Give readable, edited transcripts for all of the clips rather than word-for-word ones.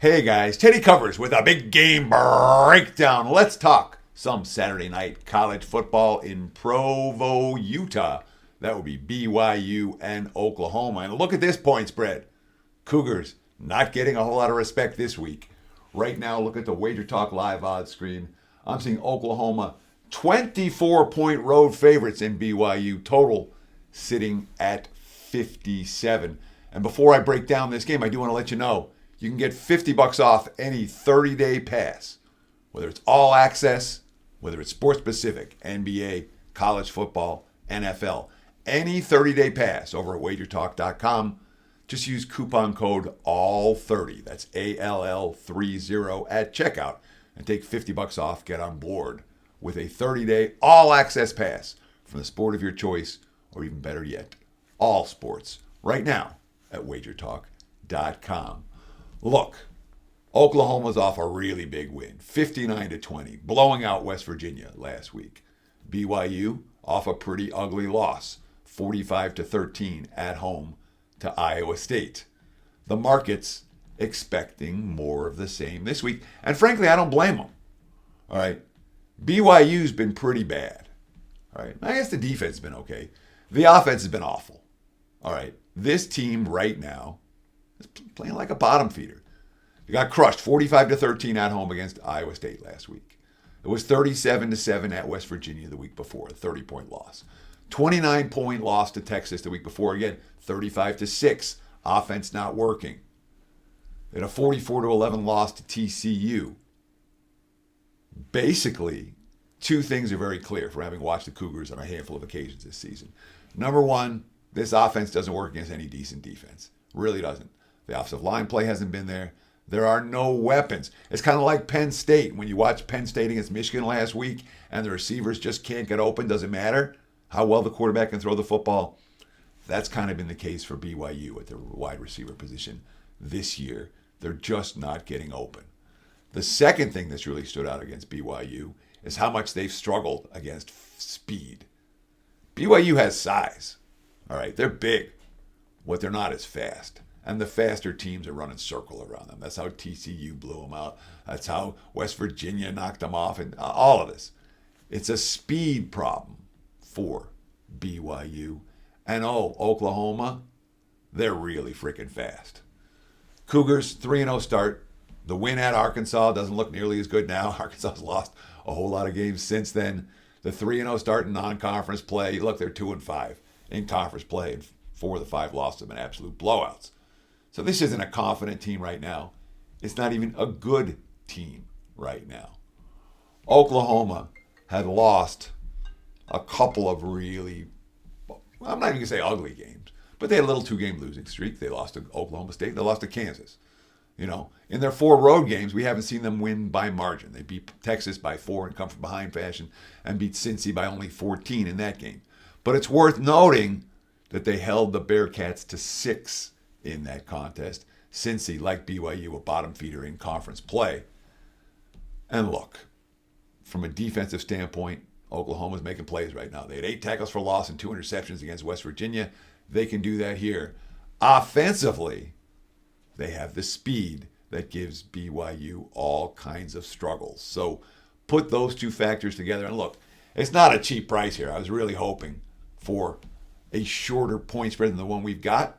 Hey guys, Teddy Covers with a big game breakdown. Let's talk some Saturday night college football in Provo, Utah. That would be BYU and Oklahoma. And look at this point spread. Cougars not getting a whole lot of respect this week. Right now, look at the Wager Talk live odds screen. I'm seeing Oklahoma 24-point road favorites in BYU, total sitting at 57. And before I break down this game, I do want to let you know you can get $50 off any 30-day pass, whether it's all access, whether it's sports specific, NBA, college football, NFL. Any 30-day pass over at wagertalk.com. Just use coupon code ALL30. That's ALL30 at checkout and take $50 off. Get on board with a 30-day all access pass from the sport of your choice, or even better yet, all sports right now at wagertalk.com. Look, Oklahoma's off a really big win, 59-20, blowing out West Virginia last week. BYU off a pretty ugly loss, 45-13 at home to Iowa State. The market's expecting more of the same this week, and frankly, I don't blame them. All right, BYU's been pretty bad. All right, I guess the defense has been okay. The offense has been awful. All right, this team right now is playing like a bottom feeder. They got crushed 45-13 at home against Iowa State last week. It was 37-7 at West Virginia the week before, a 30-point loss. 29-point loss to Texas the week before, again, 35-6. Offense not working. They had a 44-11 loss to TCU. Basically, two things are very clear from having watched the Cougars on a handful of occasions this season. Number one, this offense doesn't work against any decent defense. Really doesn't. The offensive line play hasn't been there. There are no weapons. It's kind of like Penn State. When you watch Penn State against Michigan last week and the receivers just can't get open, doesn't matter how well the quarterback can throw the football. That's kind of been the case for BYU at the wide receiver position this year. They're just not getting open. The second thing that's really stood out against BYU is how much they've struggled against speed. BYU has size. All right, they're big. What they're not is fast. And the faster teams are running circle around them. That's how TCU blew them out. That's how West Virginia knocked them off. And all of this. It's a speed problem for BYU. And Oklahoma, they're really freaking fast. Cougars, 3-0 start. The win at Arkansas doesn't look nearly as good now. Arkansas's lost a whole lot of games since then. The 3-0 start in non-conference play. Look, they're 2-5 in conference play. And 4 of the 5 losses have been absolute blowouts. So this isn't a confident team right now. It's not even a good team right now. Oklahoma had lost a couple of really, I'm not even going to say ugly games, but they had a little 2-game losing streak. They lost to Oklahoma State. They lost to Kansas. You know, in their 4 road games, we haven't seen them win by margin. They beat Texas by 4 in come from behind fashion and beat Cincy by only 14 in that game. But it's worth noting that they held the Bearcats to 6 in that contest. Cincy, like BYU, a bottom feeder in conference play. And look, from a defensive standpoint, Oklahoma's making plays right now. They had 8 tackles for loss and 2 interceptions against West Virginia. They can do that here. Offensively, they have the speed that gives BYU all kinds of struggles. So put those two factors together. And look, it's not a cheap price here. I was really hoping for a shorter point spread than the one we've got.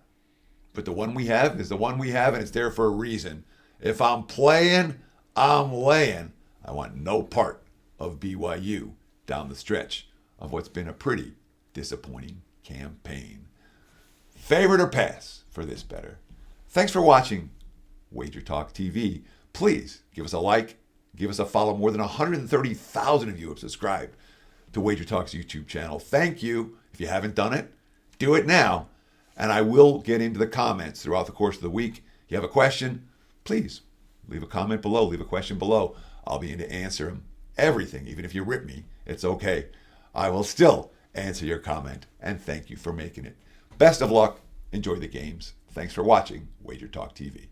But the one we have is the one we have, and it's there for a reason. If I'm playing, I'm laying. I want no part of BYU down the stretch of what's been a pretty disappointing campaign. Favorite or pass for this better? Thanks for watching Wager Talk TV. Please give us a like, give us a follow. More than 130,000 of you have subscribed to Wager Talk's YouTube channel. Thank you. If you haven't done it, do it now. And I will get into the comments throughout the course of the week. If you have a question, please leave a comment below, leave a question below. I'll be in to answer them. Everything, even if you rip me, it's okay. I will still answer your comment, and thank you for making it. Best of luck. Enjoy the games. Thanks for watching Wager Talk TV.